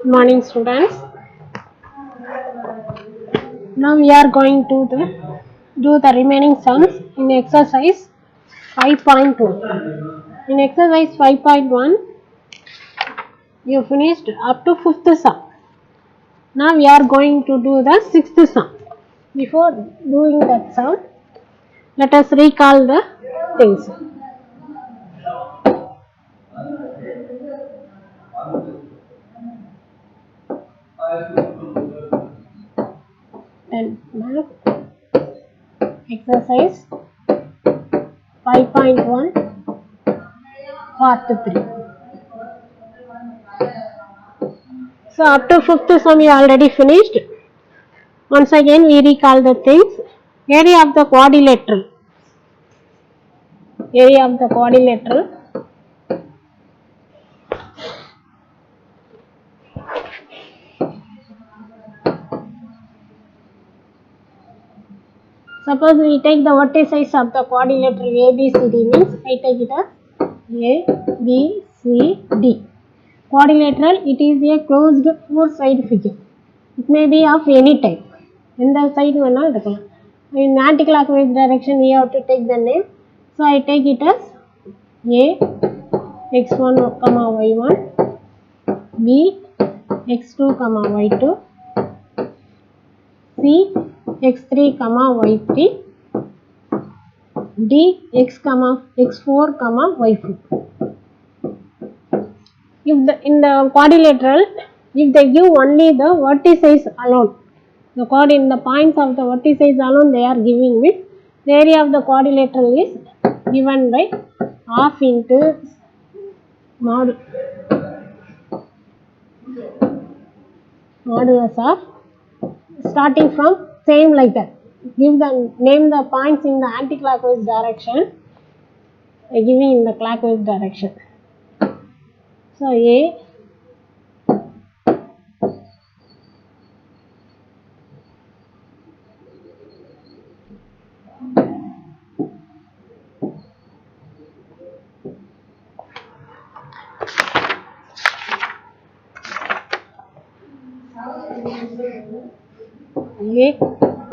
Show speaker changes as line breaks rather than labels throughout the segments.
Good morning, students. Now we are going to do the remaining sums in exercise 5.2. In exercise 5.1, you finished up to 5th sum. Now we are going to do the 6th sum. Before doing that sum, let us recall the things. Then exercise 5.1 part 3. So up to 5th sum you already finished. Once again we recall the things. Area of the quadrilateral. Area of the quadrilateral. Suppose we take the vertices of the quadrilateral ABCD means I take it as ABCD. Quadrilateral, it is a closed four-side figure. It may be of any type. In the side in anti-clockwise direction we have to take the name. So I take it as A x1, y1, B x2, y2, C x3, y3, D x4, y4. In the quadrilateral, if they give only the vertices alone, the points of the vertices alone they are giving means the area of the quadrilateral is given by half into modulus of starting from same like that. Name the points in the anti-clockwise direction, giving in the clockwise direction. So A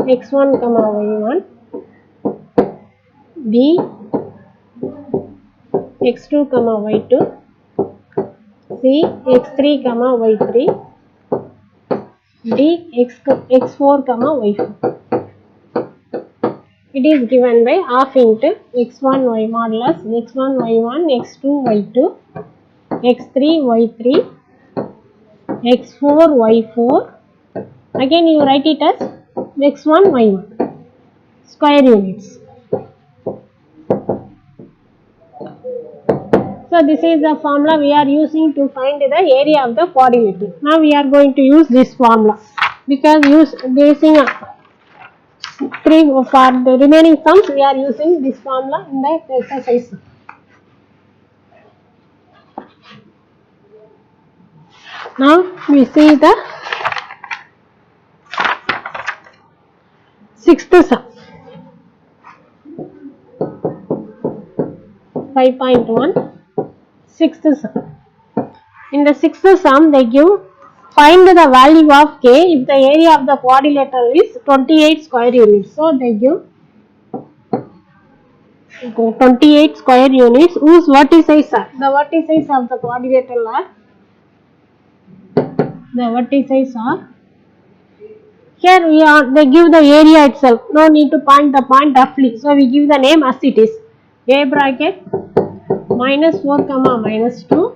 x1, y1, B x2, y2, C x3, y3, D x4, y4. It is given by half into x1 y modulus x1 y1 x2 y2 x3 y3 x4 y4. Again you write it as x1 y1 square units. So this is the formula we are using to find the area of the quadrilateral. Now we are going to use this formula because basing for the remaining sums we are using this formula in the exercise. Now we see the 6th sum. 5.1 6th sum. In the 6th sum they give find the value of k if the area of the quadrilateral is 28 square units. So they give 28 square units whose vertices are the vertices of the quadrilateral are here they give the area itself, no need to point the point roughly, so we give the name as it is. A bracket minus 4 minus 2,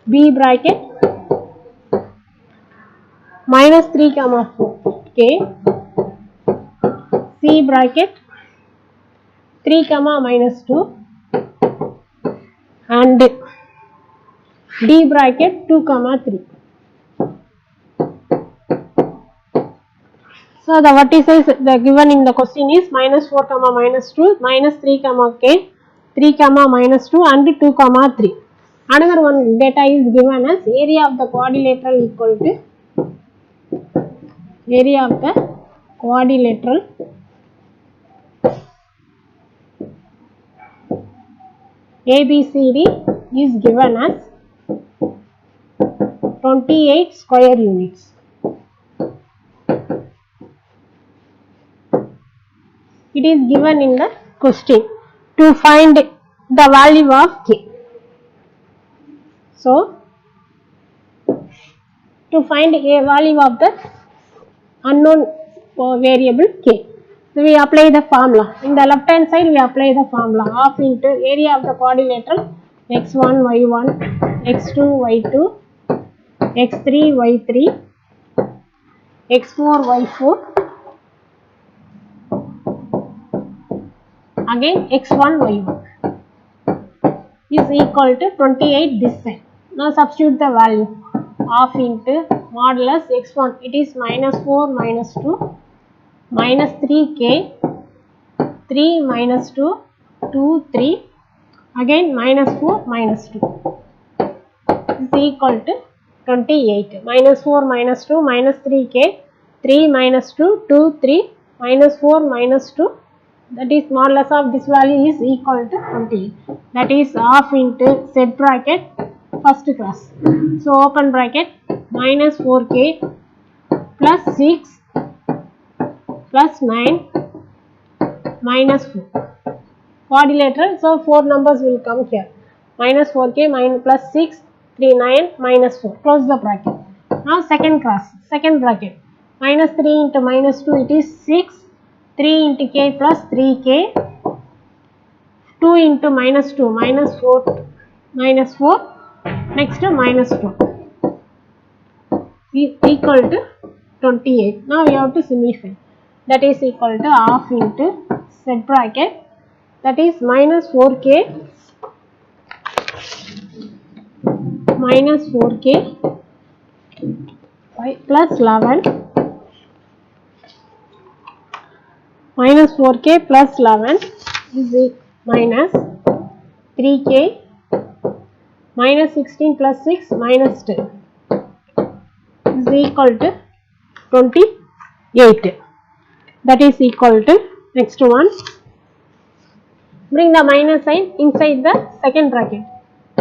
B bracket minus 3 4, K, C bracket 3 minus 2 and D bracket 2 3. So the vertices given in the question is minus 4 minus 2 minus 3 K, 3 minus 2 and 2 3. Another one data is given as area of the quadrilateral equal to area of the quadrilateral ABCD is given as 28 square units. It is given in the question to find the value of k. So, to find a value of the unknown variable k. So, we apply the formula. In the left hand side, we apply the formula half into area of the quadrilateral x1, y1, x2, y2, x3, y3, x4, y4, again x1, y1 is equal to 28 this side. Now substitute the value half into modulus x1, it is minus 4 minus 2 minus 3k, 3 minus 2, 2, 3, again minus 4 minus 2 is equal to 28. Minus 4 minus 2 minus 3k, 3 minus 2, 2, 3 minus 4 minus 2, that is modulus of this value is equal to 28. That is half into set bracket first class. So open bracket minus 4k plus 6 plus 9 minus 4. Quadrilateral, so 4 numbers will come here. Minus 4k minus plus 6, 3, 9 minus 4. Close the bracket. Now second class, second bracket. Minus 3 into minus 2, it is 6. 3 into k plus 3k. 2 into minus 2, minus 4, minus 4. Next to minus 2 is equal to 28. Now we have to simplify. That is equal to half into set bracket. That is minus 4k minus 4k plus 11 minus 4k plus 11 is minus 3k minus 16 plus 6 minus 10 is equal to 28. That is equal to next one. Bring the minus sign inside the second bracket.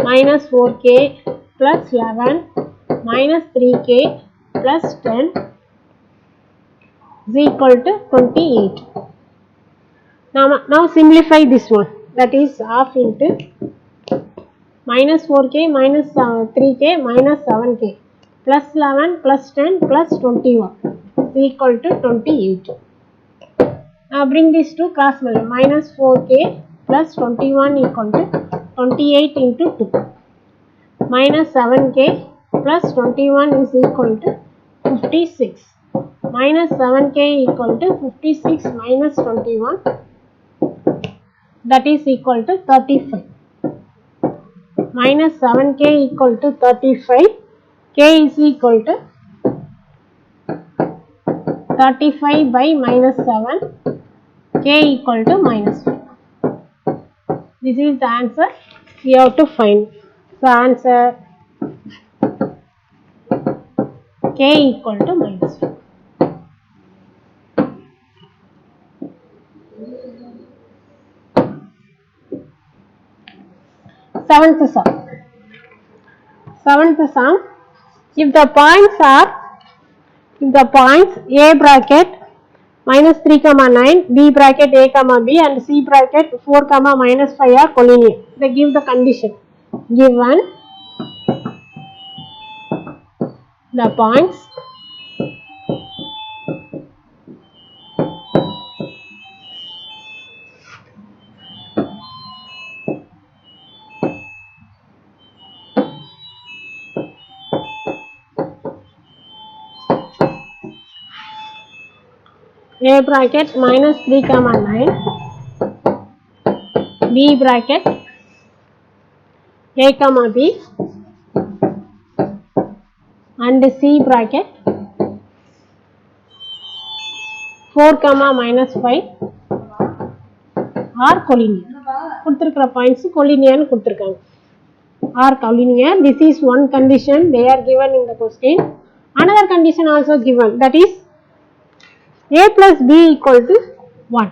Minus 4k plus 11 minus 3k plus 10 is equal to 28. Now simplify this one. That is half into minus 4k minus 3k minus 7k plus 11 plus 10 plus 21 is equal to 28. Now bring these two cross multiply. Minus 4k plus 21 equal to 28 into 2. Minus 7k plus 21 is equal to 56. Minus 7k equal to 56 minus 21, that is equal to 35. Minus 7k equal to 35. K is equal to 35 by minus 7. K equal to minus 5. This is the answer we have to find. So answer k equal to minus 5. Seventh sum. If the points A bracket minus 3 comma 9, B bracket A comma B and C bracket 4 comma minus 5 are collinear, they give the condition. Given the points A bracket minus 3 comma 9, B bracket A comma B and C bracket 4 comma minus 5 are collinear. கொடுத்திருக்கிற points collinear கொடுத்திருக்காங்க. Are collinear. This is one condition they are given in the question. Another condition also given, that is A plus B equal to 1.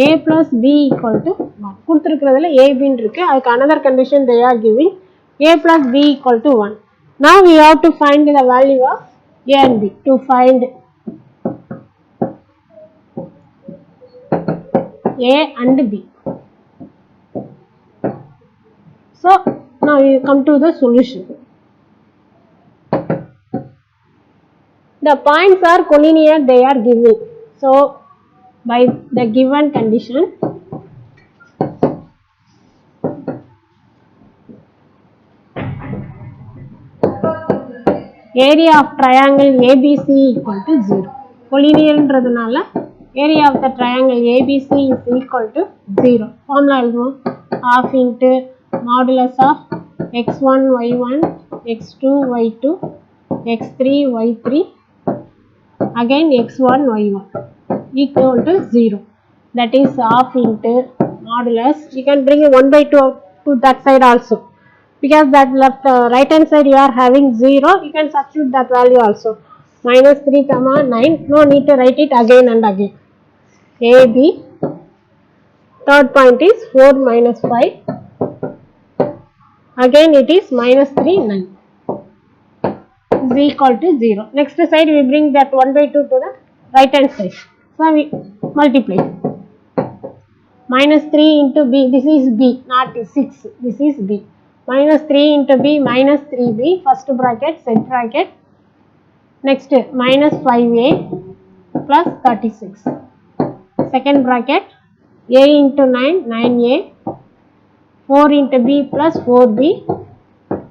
A plus B equal to 1. கொடுத்திருக்கிறதுல A B இருக்கு. அதுக்கு another condition they are giving A plus B equal to 1. Now we have to find the value of A and B. To find A and B. So now we come to the solution. The points are collinear, they are given. So by the given condition, area of triangle ABC equal to 0. Collinear என்றதுனால area of the triangle ABC is equal to 0. Formula எழுதுவோம். Half into modulus of x1 y1 x2 y2 x3 y3 again x1 y1 equal to 0. That is half into modulus. You can bring 1 by 2 to that side also. Because that left right hand side you are having 0, you can substitute that value also. Minus 3 comma 9, no need to write it again and again. AB, third point is 4 minus 5, again it is minus 3 9 is equal to 0. Next side we bring that 1 by 2 to the right hand side. So we multiply. Minus 3 into B, this is B, not 6, this is B. Minus 3 into B minus 3B, first bracket, set bracket. Next minus 5A plus 36. Second bracket, A into 9, 9A. 4 into B plus 4B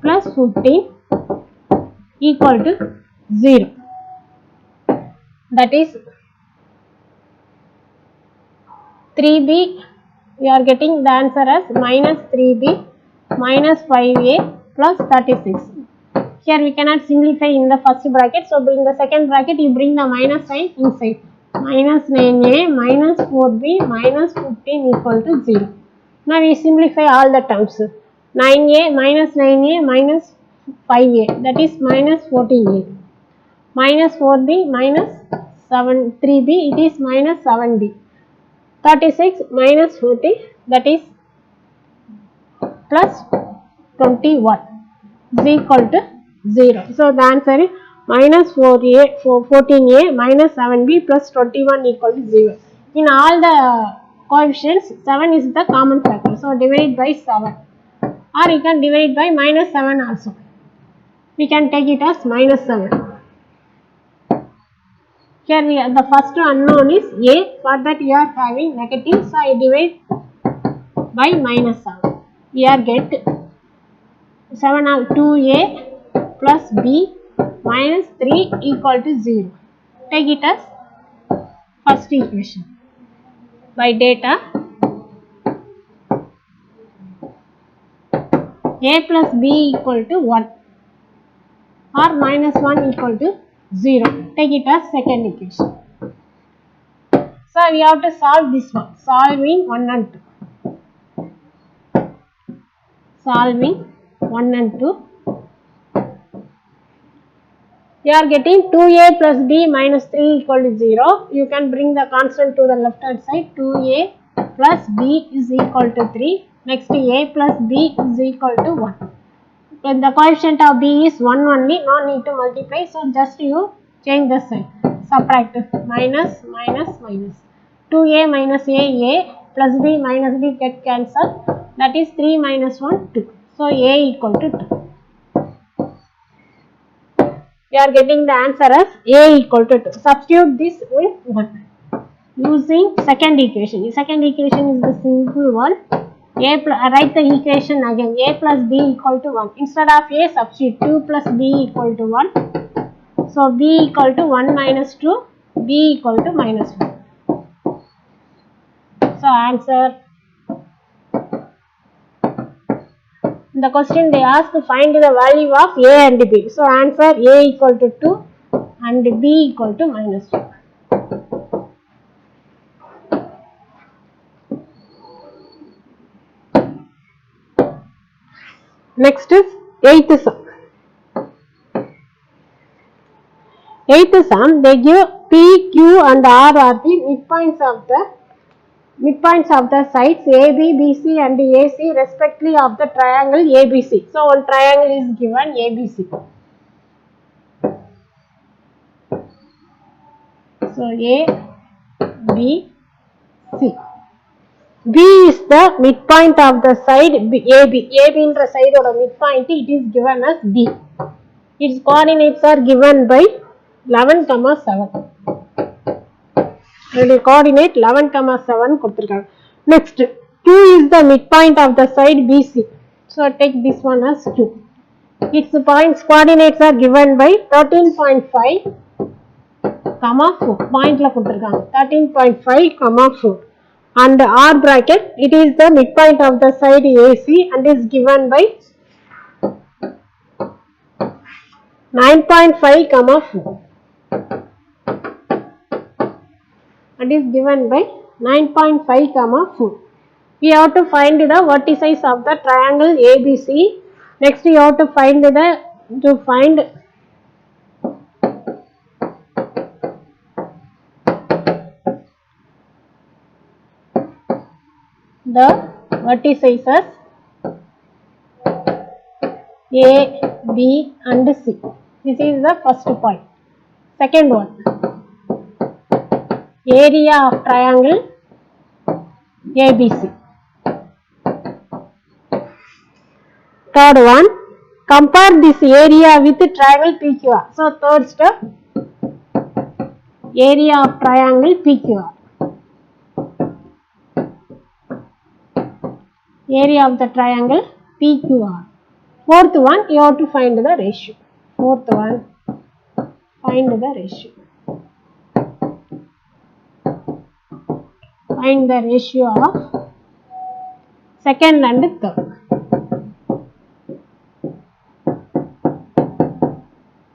plus 15 equal to 0. That is 3B, we are getting the answer as minus 3B minus 5A plus 36. Here we cannot simplify in the first bracket, so in the second bracket you bring the minus sign inside. Minus 9A minus 4B minus 15 equal to 0. Now we simplify all the terms. 9A minus 9A minus 5A, that is minus 14A. Minus 4B minus 3B, it is minus 7B. 36 minus 40, that is plus 21 is equal to 0. So the answer is minus 14A minus 7B plus 21 equal to 0. In all the coefficients, 7 is the common factor. So divide by 7, or you can divide by minus 7 also. We can take it as minus 7. Here we are, the first unknown is A, for that you are having negative, so I divide by minus 7. Here get 7 of 2A plus B minus 3 equal to 0. Take it as first equation. By data, A plus B equal to 1 or minus 1 equal to 0. Take it as second equation. So we have to solve this one. Solving 1 and 2. Solving 1 and 2. You are getting 2A plus B minus 3 equal to 0. You can bring the constant to the left hand side. 2A plus B is equal to 3. Next A plus B is equal to 1. When the coefficient of B is 1 only, no need to multiply. So just you change the sign. Subtract minus minus minus. 2A minus A plus B minus B get cancelled. That is 3 minus 1 2. So A equal to 2. We are getting the answer as A equal to 2. Substitute this with 1. Using second equation. The second equation is the simple one. Write the equation again. A plus B equal to 1. Instead of A, substitute 2 plus B equal to 1. So B equal to 1 minus 2. B equal to minus 1. So answer. The question they ask to find the value of A and B. So answer A equal to 2 and B equal to minus 1. Next is 8th sum. 8th sum, they give P, Q and R are the midpoints of the sides AB, BC and AC respectively of the triangle ABC. So one triangle is given ABC. So A, B, C. B is the midpoint of the side AB. AB in the side of the midpoint, it is given as B. Its coordinates are given by 11, 7. The coordinate 11, 7 கொடுத்திருக்காங்க. Next, 2 is the midpoint of the side BC. So take this one as 2. Its points coordinates are given by 13.5, 4. Point la கொடுத்திருக்காங்க 13.5, 4. And R bracket, it is the midpoint of the side AC and is given by 9.5, 4. And is given by 9.5, 4. We have to find the vertices of the triangle ABC. Next we have to find the vertices A, B and C. This is the first point. Second one, area of triangle ABC. Third one, compare this area with triangle PQR. So third step, area of triangle PQR. Area of the triangle PQR. Fourth one, you have to find the ratio. Fourth one, find the ratio. Find the ratio of second and third.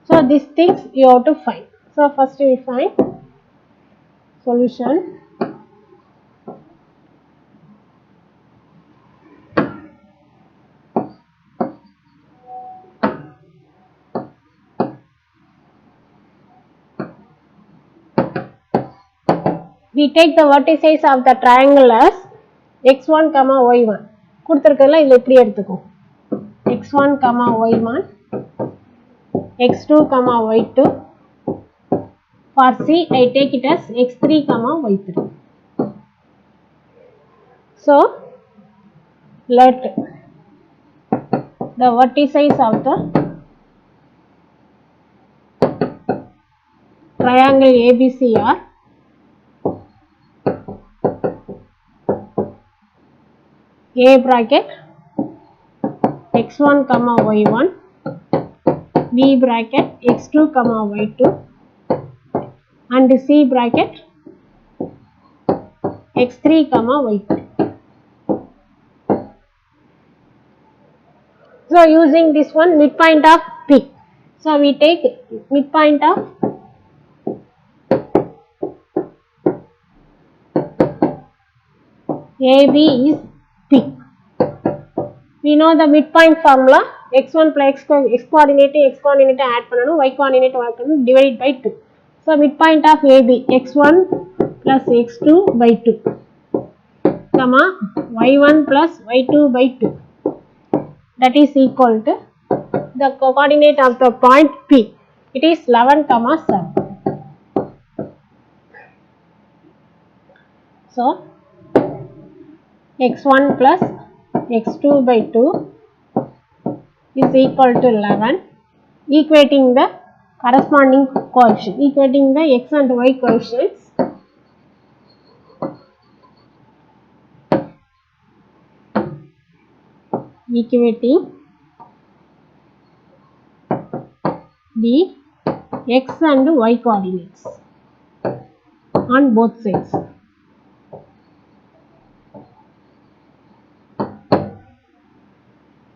So these things you have to find. So first we find solution. We take the vertices of the triangle as x1, y1. கொடுத்திருக்கல இதுல எப்படி எடுத்துக்கும் x1, y1, x2, y2. For C, I take it as x3, y3. So let the vertices of the triangle ABC are A bracket x1, y1, B bracket x2, y2 and C bracket x3, y3. So using this one, midpoint of P. So we take midpoint of AB is P. We know the midpoint formula, x1 plus x coordinate add பண்ணனும், y coordinate add பண்ணனும், divide by 2. So midpoint of AB x1 plus x2 by 2, y1 plus y2 by 2. That is equal to the coordinate of the point P. It is 11, 7. So x1 plus x2 by 2 is equal to 11, equating the corresponding coefficient, equating the x and y coefficients. Equating the x and y coordinates on both sides.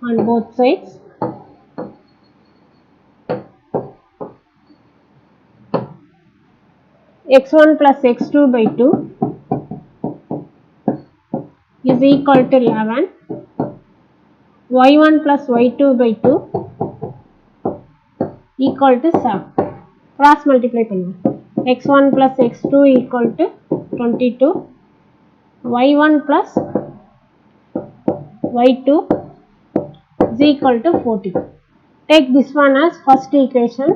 On both sides, x1 plus x2 by 2 is equal to 11, y1 plus y2 by 2 equal to 7. Cross multiply பண்ணுங்க. x1 plus x2 equal to 22, y1 plus y2 is equal to 14. Take this one as first equation,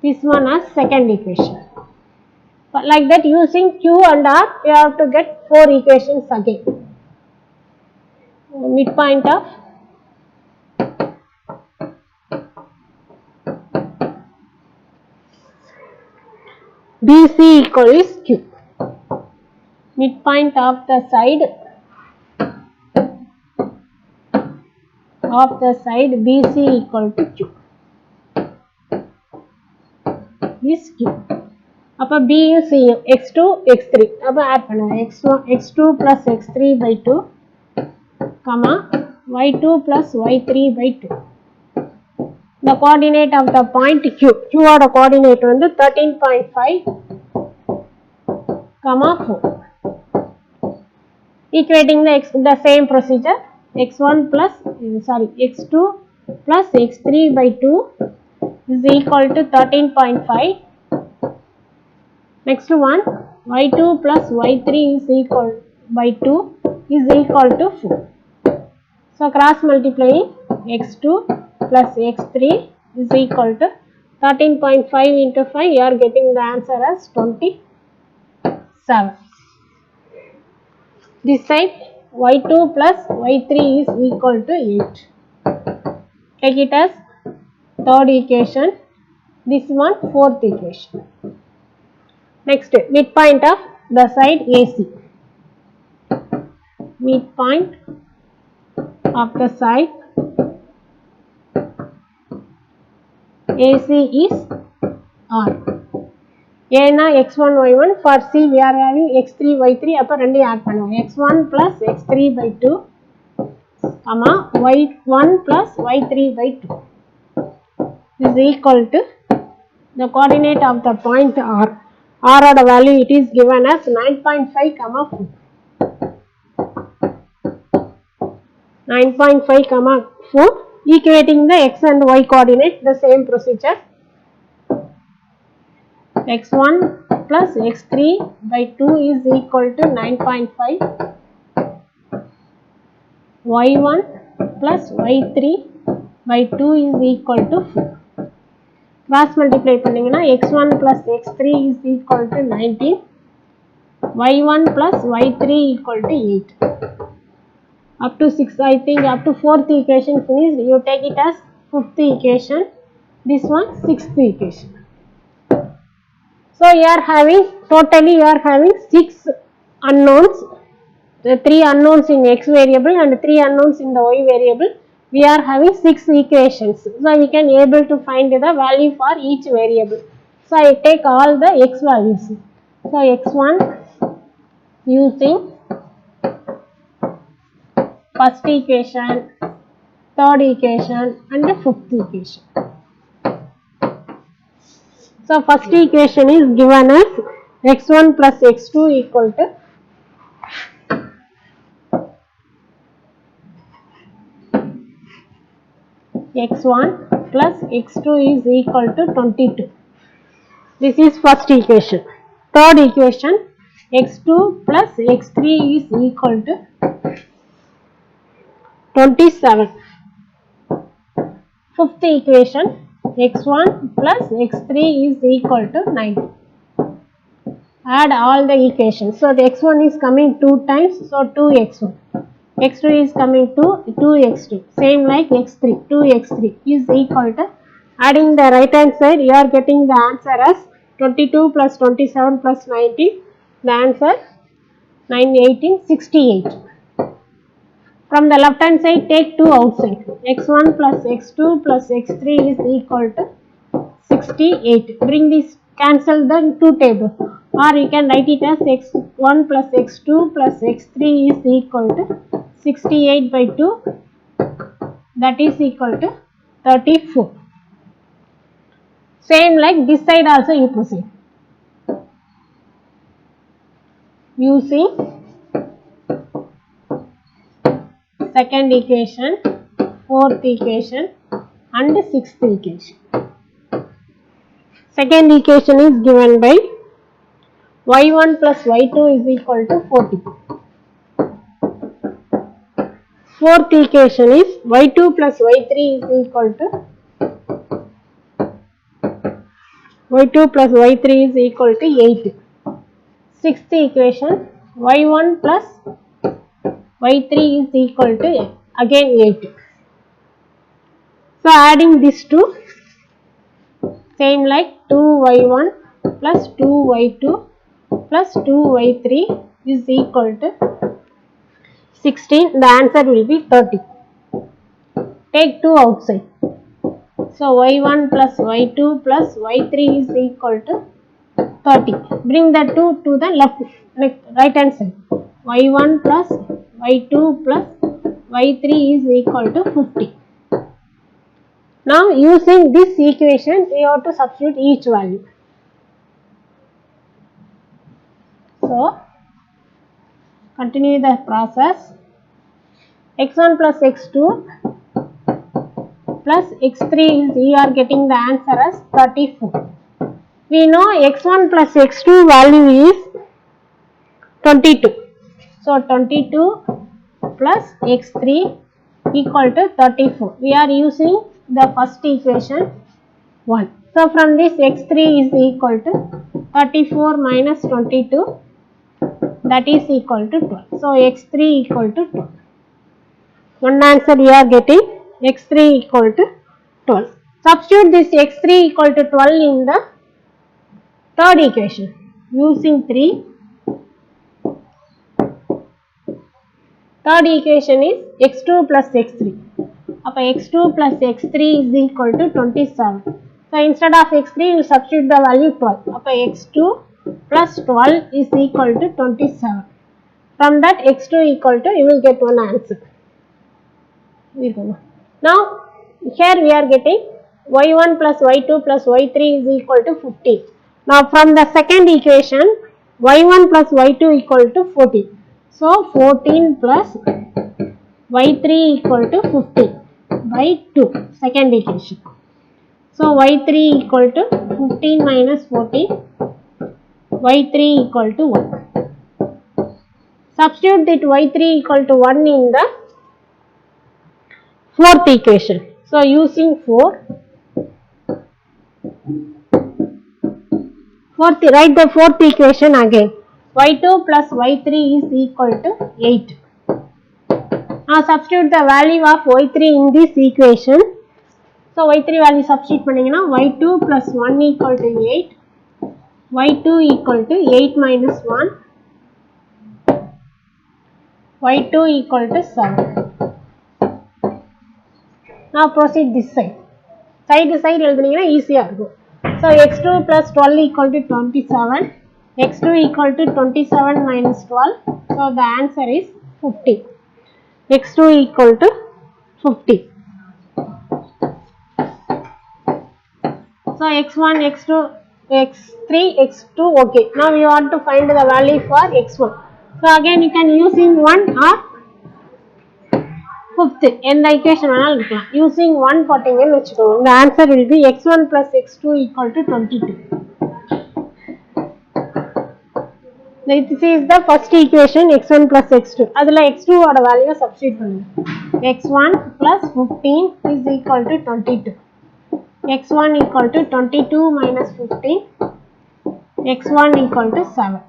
this one as second equation. But like that, using Q and R, you have to get 4 equations again. Midpoint of BC equal is Q. Midpoint of the side BC equal to Q is Q. அப்போ B யும் C யும் x2 x3 அப்போ add பண்ணுங்க x2 plus x3 by 2 comma y2 plus y3 by 2. The coordinate of the point Q ஓட coordinate வந்து 13.5 comma 4. Equating the same procedure, x2 plus x3 by 2 is equal to 13.5. Next one, y2 plus y3 is equal by 2 is equal to 4. So cross multiplying x2 plus x3 is equal to 13.5 into 5, you are getting the answer as 27. This side y2 plus y3 is equal to 8. Take it as third equation. This one fourth equation. Next, midpoint of the side AC. Midpoint of the side AC is R. A na x1 y1, for C we are having x3 y3, அப்போ ரெண்டையும் add பண்ணுவோம். x1 plus x3 by 2 comma y1 plus y3 by 2 is equal to the coordinate of the point R. R oda value it is given as 9.5 comma 4. 9.5 comma 4, equating the x and y coordinate, the same procedure. x1 plus x3 by 2 is equal to 9.5. y1 plus y3 by 2 is equal to 4. Cross multiply பண்ணீங்கன்னா x1 plus x3 is equal to 19. y1 plus y3 equal to 8. Up to 6, I think up to 4th equation finished, you take it as 5th equation. This one 6th equation. So you are having, totally you are having 6 unknowns, the 3 unknowns in x variable and 3 unknowns in the y variable. We are having 6 equations. So we can able to find the value for each variable. So I take all the x values. So x1 using first equation, third equation and the 5th equation. So first equation is given as x1 plus x2 equal to x1 plus x2 is equal to 22. This is first equation. Third equation, x2 plus x3 is equal to 27. Fifth equation, x1 plus x3 is equal to 90. Add all the equations. So the x1 is coming 2 times, so 2x1. x2 is coming to 2x2. Same like x3, 2x3 is equal to, adding the right hand side, you are getting the answer as 22 plus 27 plus 90. The answer 9, 18, 68. From the left hand side, take 2 outside. x1 plus x2 plus x3 is equal to 68. Bring this, cancel the 2 table, or you can write it as x1 plus x2 plus x3 is equal to 68 by 2, that is equal to 34. Same like this side also you proceed. Using second equation, fourth equation and sixth equation. Second equation is given by y1 plus y2 is equal to 40. Fourth equation is y2 plus y3 is equal to y2 plus y3 is equal to 8. Sixth equation, y1 plus y3 is equal to again 8. So adding this two, same like 2y1 plus 2y2 plus 2y3 is equal to 16. The answer will be 30. Take 2 outside. So y1 plus y2 plus y3 is equal to 30. Bring the 2 to the left, right hand side. y1 plus y2 plus y3 is equal to 50. Now using this equation, we have to substitute each value. So continue the process. X1 plus x2 plus x3 is, we are getting the answer as 34. We know x1 plus x2 value is 22. So 22 plus x3 equal to 34. We are using the first equation 1. So from this x3 is equal to 34 minus 22, that is equal to 12. So x3 equal to 12. One answer we are getting, x3 equal to 12. Substitute this x3 equal to 12 in the third equation. Using 3. Third equation is x2 plus x3. x2 plus x3 is equal to 27. So instead of x3, you substitute the value 12. x2 plus 12 is equal to 27. From that x2 equal to, you will get one answer. Now here we are getting y1 plus y2 plus y3 is equal to 15. Now from the second equation, y1 plus y2 equal to 14. So 14 plus y3 equal to 15 by 2, second equation. So y3 equal to 15 minus 14, y3 equal to 1. Substitute that y3 equal to 1 in the fourth equation. So using 4, write the fourth equation again. y2 plus y3 is equal to 8. Now substitute the value of y3 in this equation. So y3 value substitute பண்ணீங்கன்னா y2 plus 1 equal to 8, y2 equal to 8 minus 1, y2 equal to 7. Now proceed this side. Side to side எழுதுனீங்கன்னா ஈஸியா இருக்கும். So x2 plus 12 equal to 27, x2 equal to 27 minus 12. So the answer is 50. x2 equal to 50. So x1, x2, x3, x2, okay. Now we want to find the value for x1. So again you can use in 1 or 5th. In the equation using 1 போட்டீங்கன்னு வெச்சுக்கோங்க. The answer will be x1 plus x2 equal to 22. This is the first equation, x1 plus x2. அதுல x2 ஓட value substitute பண்ணுங்க. x1 plus 15 is equal to 22. x1 equal to 22 minus 15, x1 equal to 7.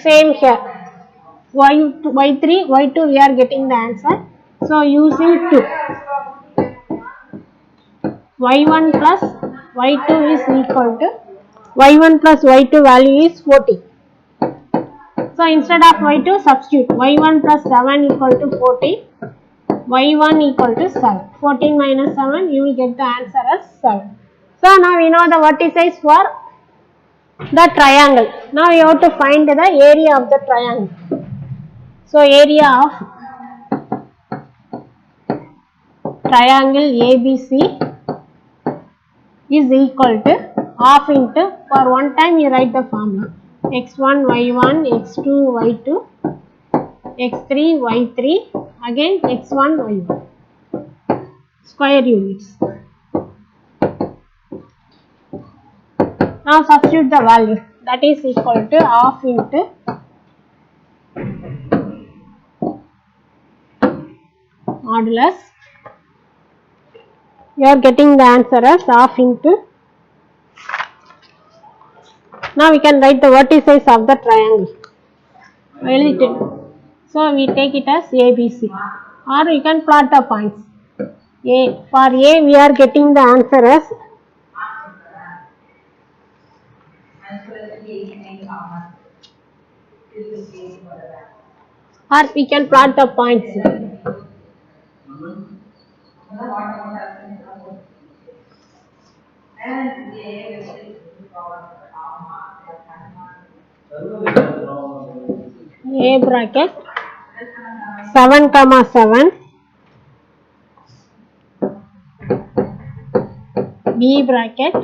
Same here, y3, y2 we are getting the answer. So using 2, y1 plus y2 is equal to, y1 plus y2 value is 40. So instead of y2, substitute y1 plus 7 equal to 40, y1 equal to 7. 14 minus 7, you will get the answer as 7. So now we know the vertices for the triangle. Now we have to find the area of the triangle. So area of triangle ABC is equal to half into, for one time you write the formula, x1 y1, x2 y2, x3 y3, again x1 y1, square units. Now substitute the value, that is equal to half into modulus. You are getting the answer as half into Now we can write the vertices of the triangle. So we take it as ABC, or we can plot the points. For A we are getting the answer as or we can plot the points. A bracket 7 comma 7, B bracket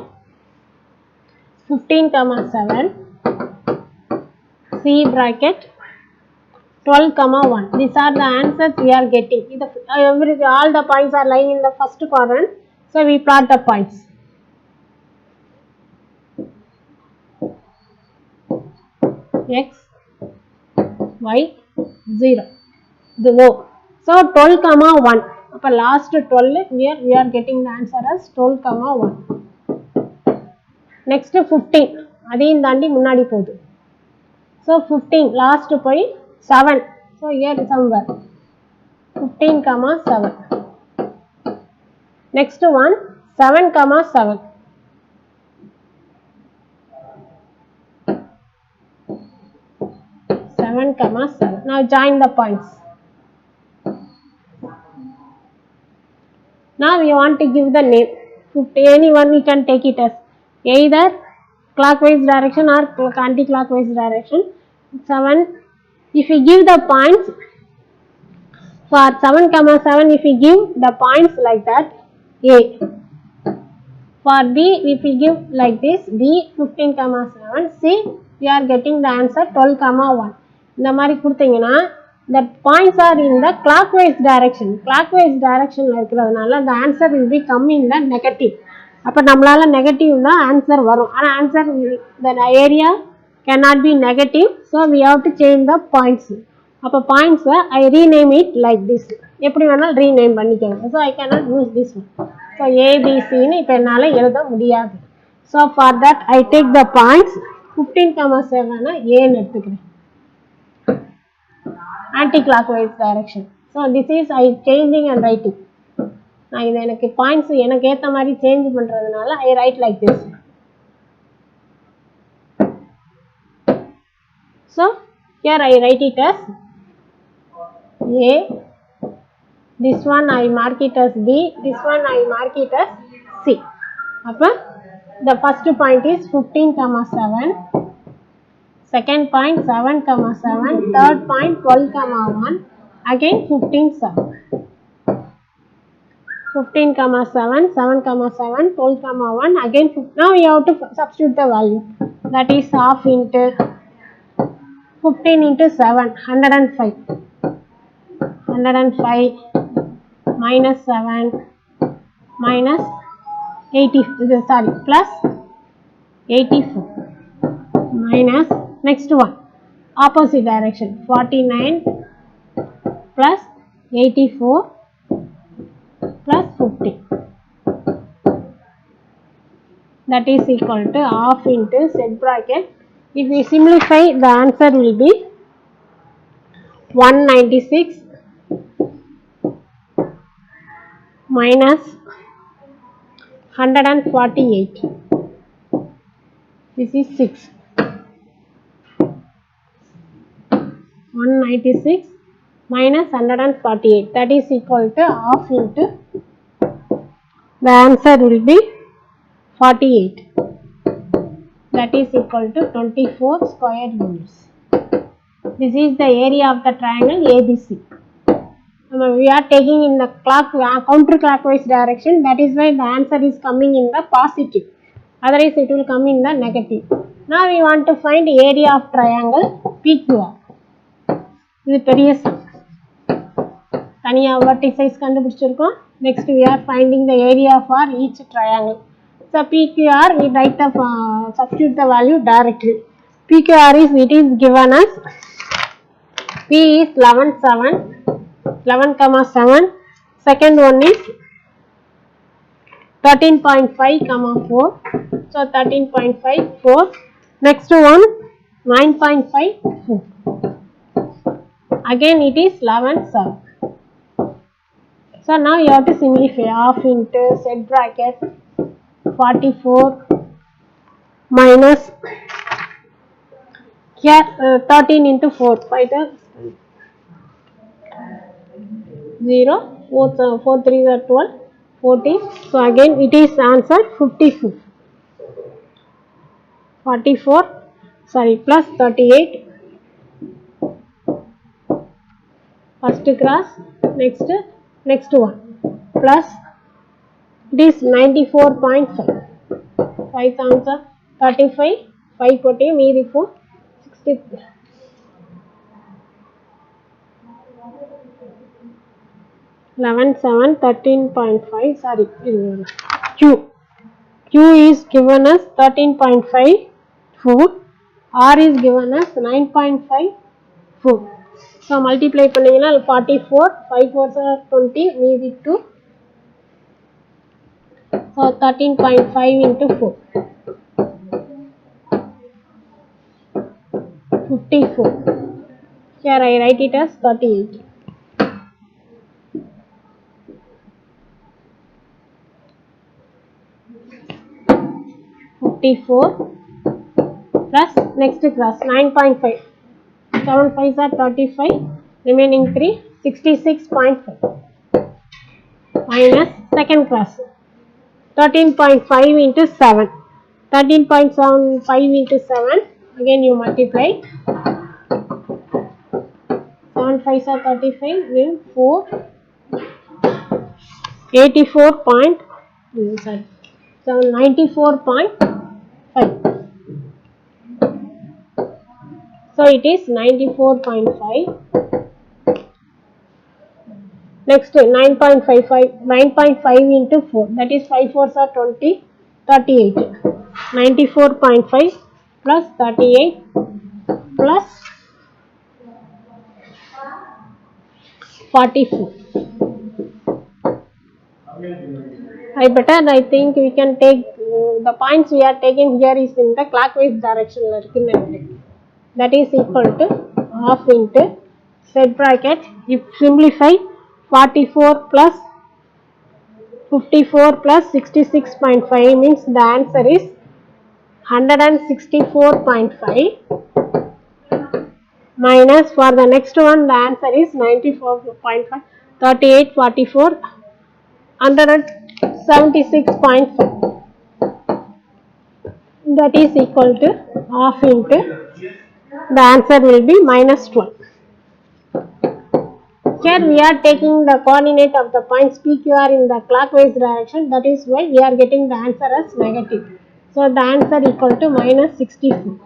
15 comma 7, C bracket 12 comma 1. These are the answers we are getting. All the points are lying in the first quadrant, so we plot the points. X, Y, 0, the O. So 12 comma 1. Upper last 12 here we are getting the answer as 12 comma 1. Next 15. அதையும் தாண்டி முன்னாடி போகுது. So 15 last போய் 7. So here somewhere 15 comma 7. Next one 7 comma 7. Now join the points. Now we want to give the name. Anyone we can take it as either clockwise direction or anti-clockwise direction. 7. If we give the points for 7 comma 7, if we give the points like that, A. For B, if we give like this, B 15 comma 7, C we are getting the answer 12 comma 1. இந்த மாதிரி கொடுத்தீங்கன்னா the points are in the clockwise direction. Clockwise direction இருக்கிறதுனால the answer will be come in the negative. அப்போ நம்மளால negative தான் answer வரும். ஆனால் answer the area cannot be negative, so we have to change the points. அப்போ points I rename it like this. எப்படி வேணாலும் rename பண்ணிக்கோங்க. So I cannot use this one. So ABCன்னு இப்போ என்னால் எழுத முடியாது. So for that I take the points 15 comma 7 Aன்னு எடுத்துக்கிறேன். Anti-clockwise direction. So this is I changing and writing. நான் இது எனக்கு பாயிண்ட்ஸ் எனக்கு ஏற்ற மாதிரி சேஞ்ச் பண்ணுறதுனால I write like this. So here I write it as A. This one I mark it as B. This one I mark it as C. அப்போ the first point is 15 comma 7. Second point 7 comma 7. Third point 12 comma 1. Again 15 7. 15 comma 7, 7 comma 7, 12 comma 1, again now you have to substitute the value. That is half into 15 into 7, 105. 105 minus 7 minus 80, sorry, plus 84 minus next one, opposite direction, 49 plus 84 plus 50. That is equal to half into set bracket. If we simplify, the answer will be 196 minus 148. This is 6. 196 minus 148. That is equal to half into, the answer will be 48. That is equal to 24 square units. This is the area of the triangle ABC. We are taking in the counterclockwise direction. That is why the answer is coming in the positive. Otherwise it will come in the negative. Now we want to find area of triangle PQR. இது பெரிய some. தனியாக vertices கண்டுபிடிச்சிருக்கோம். Next we are finding the area for each triangle. So PQR we write the substitute the value directly. PQR is, it is given as P is 11 comma 7. Second one is 13.5 comma 4. So 13.5 4. Next one 9.5 4. Again it is 11 7. So now you have to simplify. Half into set bracket 44 minus here 13 into 4 5 0 4 3 are 12 14. So again it is answer 54 44 sorry plus 38 first cross next one plus it is 94.5 5 answer 35 5 40 meedi 4 60 11 7 13.5 sorry q is given as 13.5 4 r is given as 9.5 4. So multiply பண்ணீங்கன்னா 44 5 4s are 20 meedi 2 so 13.5 into 4 54. Here I write it as 38. Plus next class 9.5 7 5s are 35 remaining 3 66.5 minus second class 13.5 into 7 13.75 into 7 again you multiply 7 5s are 35 then 4 84 point sorry so 94.5. So it is 94.5. Next 9.5 into 4 that is 5 4s are 20 38 94.5 plus 38 plus 44. I think we can take the points we are taking here is in the clockwise direction. That is equal to half into set bracket. If simplify 44 plus 54 plus 66.5 means the answer is 164.5 minus for the next one the answer is 94.5 38 44 176.5 that is equal to half into the answer will be minus 12. Here we are taking the coordinate of the points PQR in the clockwise direction, that is why we are getting the answer as negative. So the answer equal to minus 64.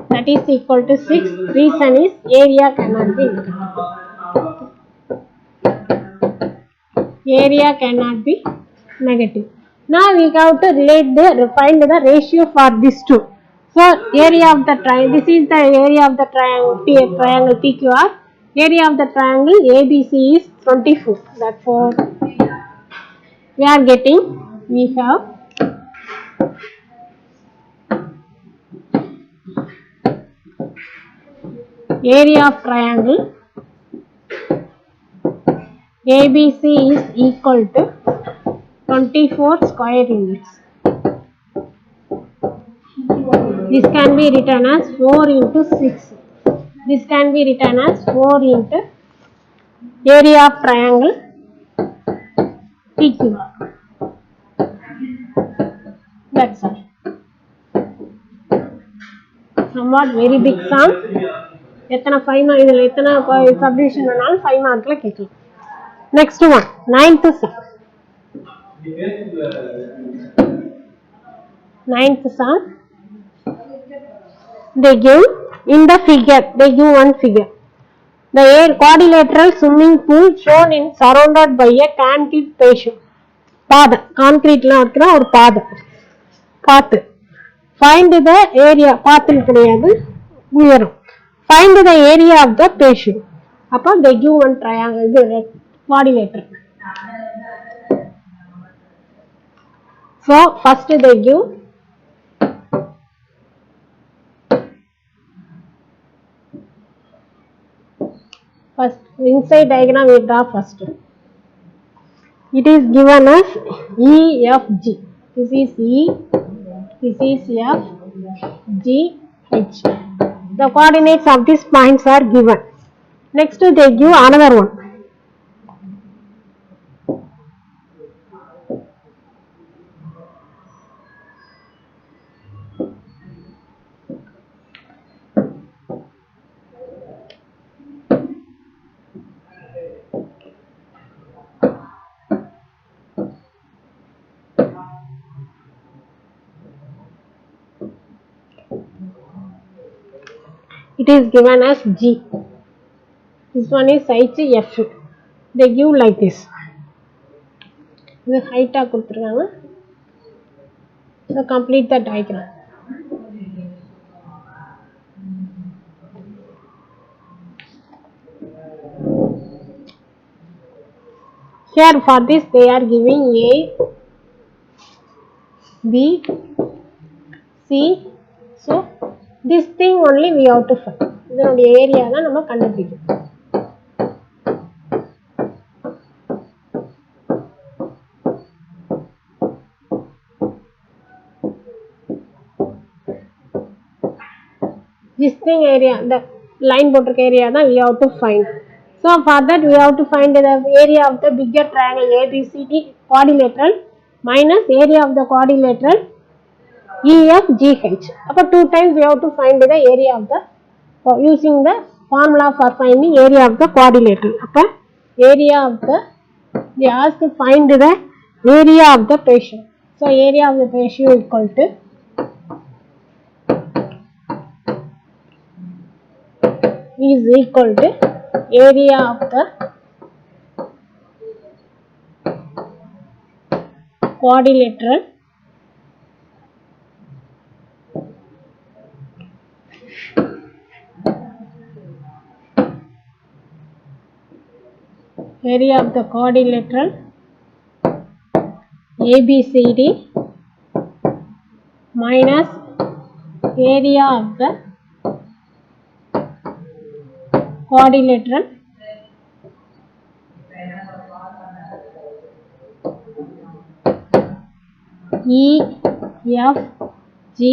That is equal to 6. Reason is area cannot be negative. Area cannot be negative. Now we have to find the ratio for these two. So area of the triangle, this is the area of the triangle PQR. Area of the triangle ABC is 24. Therefore, we are getting, we have area of triangle ABC is equal to 24 square units. This can be written as 4 into 6. This can be written as 4 into area of triangle PQR. That's all. Somewhat very big sum. எத்தனை 5 mark இதில் எத்தனை subdivision வேணாலும் 5 markல கேட்கலாம். Next one 9th sum. 9th sum. They give in the figure. They give one figure. The quadrilateral swimming pool shown in surrounded by a concrete patio. பாதை கான்கிரீட்லாம் இருக்கிற ஒரு பாதை பாத்து. Find the area பாத்தில் கிடையாது உயரம். Find the area of the patio. அப்போ they give one triangle quadrilateral. So first they give inside diagram we draw first. It is given as EFG. This is E, this is F, G, H. The coordinates of these points are given. Next they give another one. It is given as G. This one is HF. They give like this. This height கொடுத்திருக்காங்க. So complete the diagram. Here for this they are giving A, B, C. So this thing only we have to find. இதனுடைய area தான் நம்ம கண்டுபிடிக்கணும். This thing area, the line போட்டிருக்க area தான் we have to find. So for that we have to find the area of the bigger triangle ABCD quadrilateral minus area of the quadrilateral EFGH. அப்போ 2 times we have to find the area of the using the formula for finding area of the quadrilateral. அப்போ area of the they ask to find the area of the patient. So area of the patient equal to is equal to area of the quadrilateral area of the quadrilateral ABCD minus area of the quadrilateral EFGH.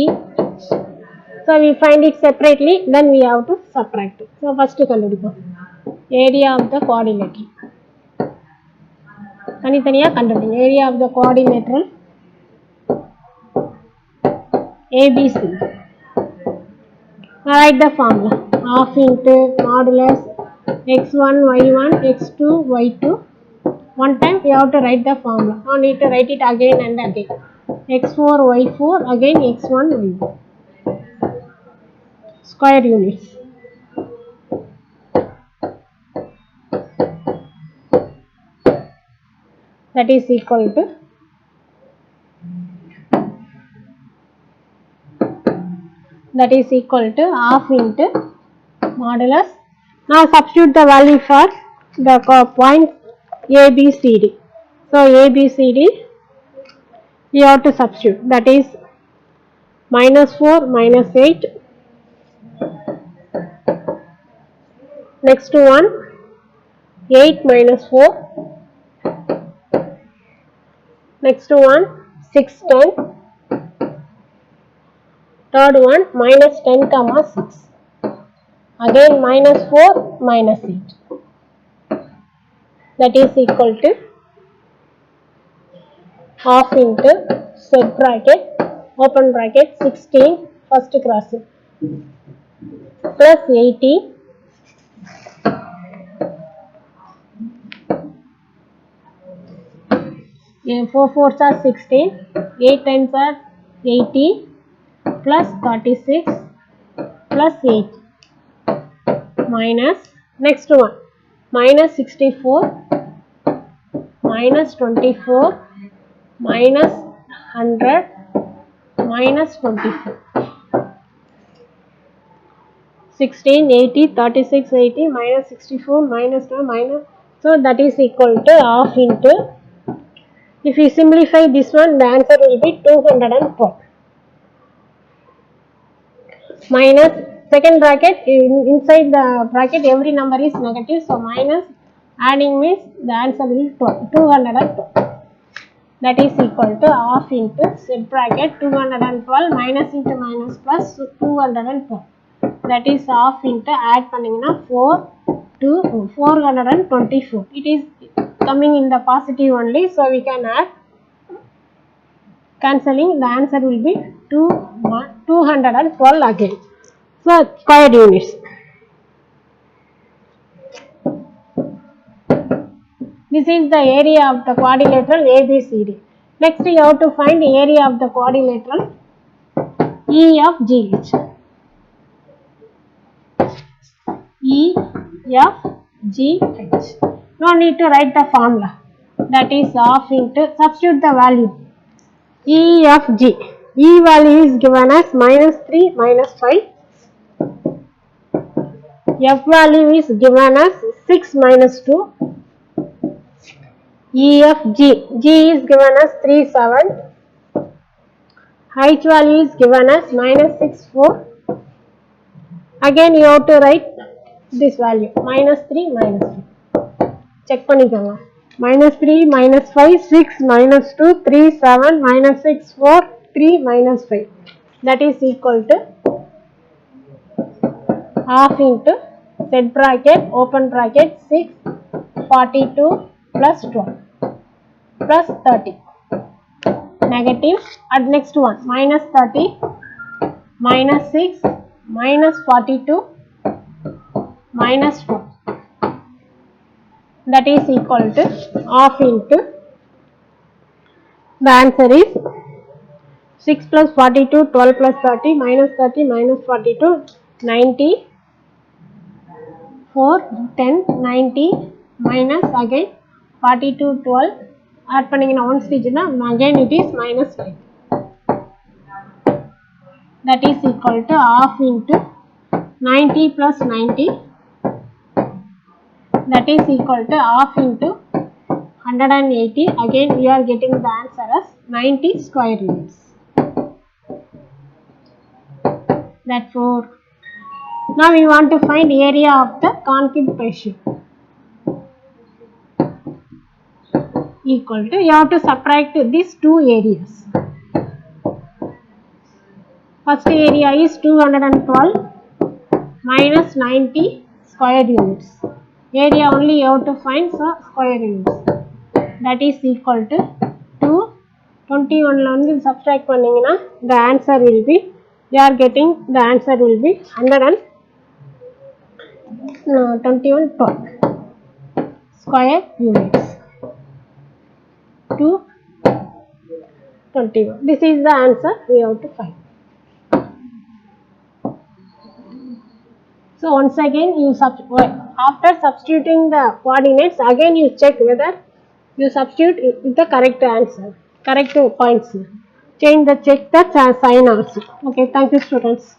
So we find it separately, then we have to subtract it. So first கண்டுபிடிப்போம் area of the quadrilateral. தனித்தனியா கண்டுபிடிங்க area of the quadrilateral ABC. Write the formula half into modulus x1 y1 x2 y2. One time you have to write the formula. No need to write it again and again. x4 y4 again x1 y1. Square units. That is equal to half into modulus. Now substitute the value for the point ABCD. So ABCD you have to substitute, that is -4 -8. Next one 8 -4. Next one 6 10. Third one -10 6. Again -4 -8. That is equal to half into set bracket open bracket 16 first cross plus 80 4 4s are 16, 8 times are 80 plus 36 plus 8 minus next one minus 64 minus 24 minus 100 minus 24 16 80 36 80 minus 64 minus 12 minus, so that is equal to half into, if you simplify this one the answer will be 212 minus second bracket, inside the bracket every number is negative, so minus, adding means the answer will be 212. That is equal to half into set bracket 212 minus into minus plus 212. That is half into add panningina 4 to 424. It is coming in the positive only, so we can add. Cancelling, the answer will be 212 again. So square units. This is the area of the quadrilateral ABCD. Next you have to find the area of the quadrilateral EFGH. EFGH. No need to write the formula. That is half into, substitute the value. EFG. E value is given as minus 3 minus 5. F value is given as 6 minus 2. EFG. G is given as 3 7. H value is given as minus 6 4. Again you have to write this value minus 3 minus 2. Check panikonga. Minus 3 minus 5 6 minus 2 3 7 minus 6 4 3 minus 5. That is equal to half into set bracket open bracket 6 42 plus 12 plus 30 negative at next one minus 30 minus 6 minus 42 minus 4. That is equal to half into, the answer is 6 plus 42 12 plus 30 minus 42 90 4 10 90 minus again 42 12 add panningina one stage na again it is minus 5. That is equal to half into 90 plus 90. That is equal to half into 180. Again we are getting the answer as 90 square units. Therefore, now we want to find area of the concave patient. Equal to, you have to subtract these two areas. First area is 212 minus 90 square units. Area only you have to find, so square units. That is equal to 221 la வந்து subtract panningina the answer will be, you are getting the answer will be 121 square units. 221. This is the answer we have to find. So once again you after substituting the coordinates, again you check whether you substitute with the correct answer, correct points. Check the sign also. Okay, thank you students.